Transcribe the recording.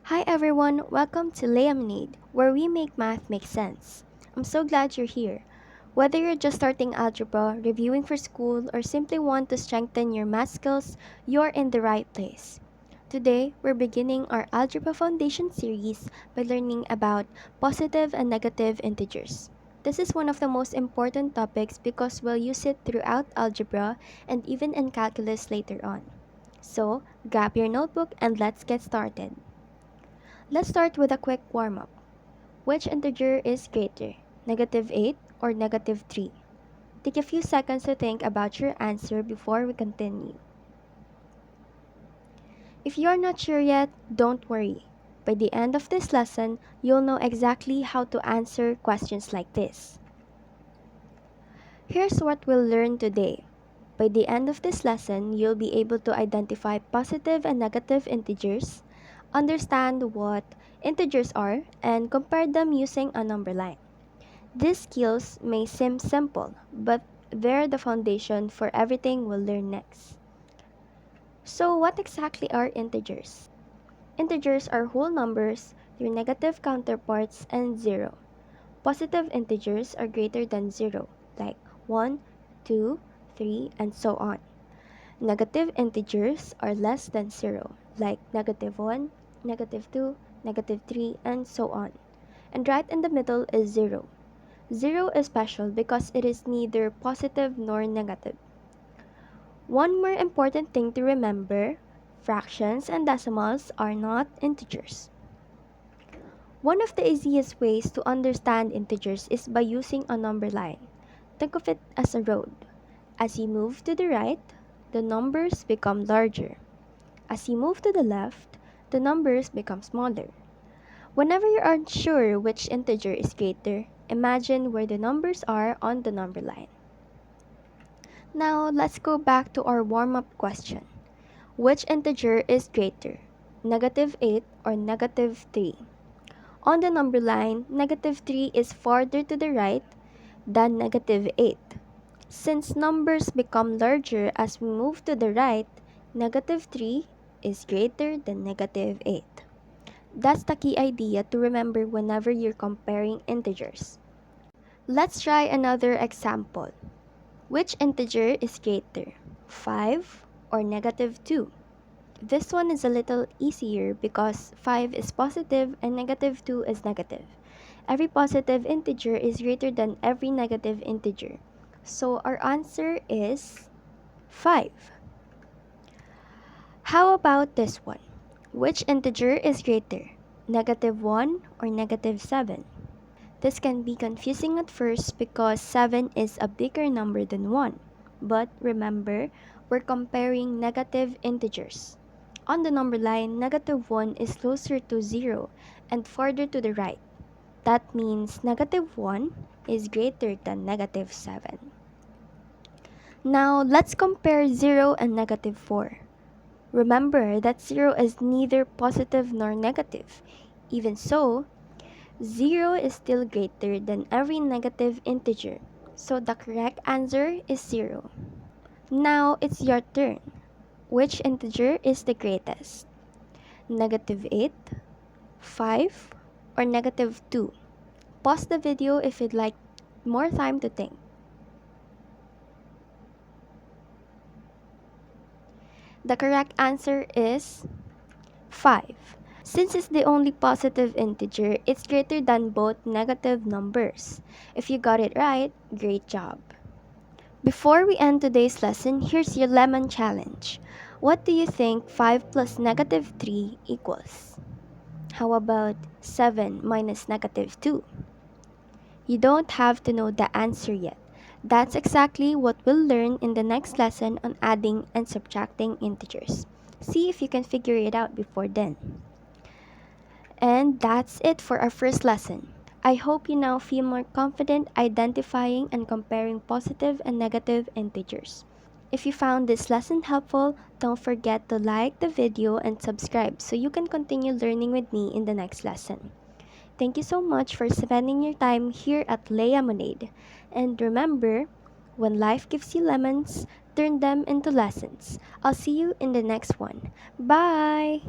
Hi everyone, welcome to Lemonade, where we make math make sense. I'm so glad you're here. Whether you're just starting algebra, reviewing for school, or simply want to strengthen your math skills, you're in the right place. Today, we're beginning our Algebra Foundation series by learning about positive and negative integers. This is one of the most important topics because we'll use it throughout algebra and even in calculus later on. So, grab your notebook and let's get started. Let's start with a quick warm-up. Which integer is greater, negative 8 or negative 3? Take a few seconds to think about your answer before we continue. If you're not sure yet, don't worry. By the end of this lesson, you'll know exactly how to answer questions like this. Here's what we'll learn today. By the end of this lesson, you'll be able to identify positive and negative integers, understand what integers are, and compare them using a number line. These skills may seem simple, but they're the foundation for everything we'll learn next. So, what exactly are integers? Integers are whole numbers, their negative counterparts, and 0. Positive integers are greater than 0, like 1, 2, 3, and so on. Negative integers are less than 0, like negative 1, negative 2, negative 3, and so on. And right in the middle is 0. 0 is special because it is neither positive nor negative. One more important thing to remember, fractions and decimals are not integers. One of the easiest ways to understand integers is by using a number line. Think of it as a road. As you move to the right, the numbers become larger. As you move to the left, the numbers become smaller. Whenever you aren't sure which integer is greater, imagine where the numbers are on the number line. Now, let's go back to our warm-up question. Which integer is greater, negative 8 or negative 3? On the number line, negative 3 is farther to the right than negative 8. Since numbers become larger as we move to the right, negative 3 is greater than negative 8. That's the key idea to remember whenever you're comparing integers. Let's try another example. Which integer is greater, 5 or negative 2? This one is a little easier because 5 is positive and negative 2 is negative. Every positive integer is greater than every negative integer. So our answer is 5. How about this one? Which integer is greater, negative 1 or negative 7? This can be confusing at first because 7 is a bigger number than 1. But remember, we're comparing negative integers. On the number line, negative 1 is closer to 0 and farther to the right. That means negative 1 is greater than negative 7. Now, let's compare 0 and negative 4. Remember that 0 is neither positive nor negative. Even so, 0 is still greater than every negative integer. So the correct answer is 0. Now, it's your turn. Which integer is the greatest? Negative 8, 5, or negative 2? Pause the video if you'd like more time to think. The correct answer is 5. Since it's the only positive integer, it's greater than both negative numbers. If you got it right, great job. Before we end today's lesson, here's your lemon challenge. What do you think 5 plus negative 3 equals? How about 7 minus negative 2? You don't have to know the answer yet. That's exactly what we'll learn in the next lesson on adding and subtracting integers. See if you can figure it out before then. And that's it for our first lesson. I hope you now feel more confident identifying and comparing positive and negative integers. If you found this lesson helpful, don't forget to like the video and subscribe so you can continue learning with me in the next lesson. Thank you so much for spending your time here at Lemonade. And remember, when life gives you lemons, turn them into lessons. I'll see you in the next one. Bye!